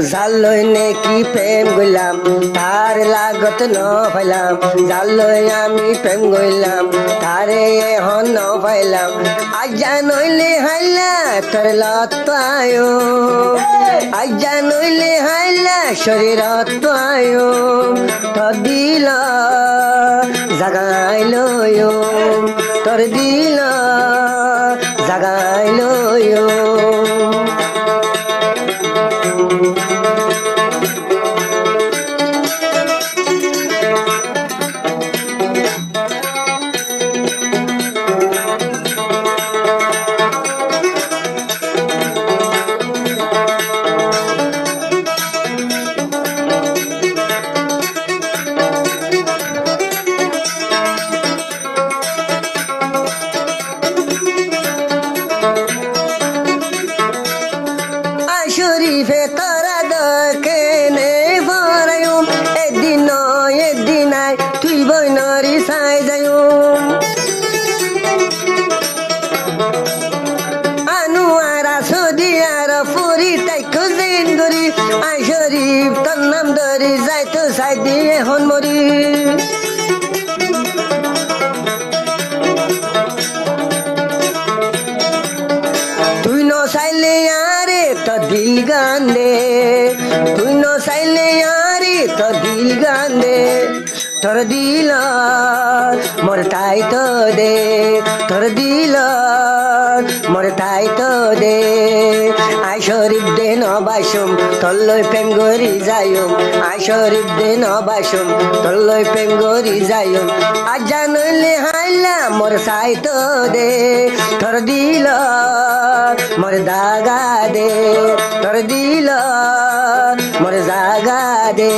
জালই নেকি প্রেম গইলাম তার লাগত ন পাইলাম জালই আমি প্রেম গইলাম তারে এখন ন পাইলাম আজ্জা নইলে হাইলা তোর লতায় আজ্জা নইলে হাইলা শরীরত আয়ো তোর দিল জাগাইলো তোর দিল জাগাইলো শরীফে তোরা দকেনে ভরায়ুম এদিন আই তুই বইনরি সাই যায়ুম আনুয়ারা সদি আর ফুরি তাই খুঁজিন গরি আই শরীফ তোর নাম ধরি যাইতো সাই দিয়ে হন মরি তুই ন চাইলে তো দিল গান্দে তুই ন চাইলে আরে তো দিল গান্দে তোর দিল মোর তাই তো দে তোর দিল মোর তাই তো দে আই শরীফ দে নবাসুম তল্লই প্রেম গরি যাইম আই শরীফ দে নবাসুম তল্লই প্রেম গরি যাইম আজ জানলে হাইলা মোর সাই তো দে তোর দিল মোর দাগা দে তোর দিল মোর জাগা দে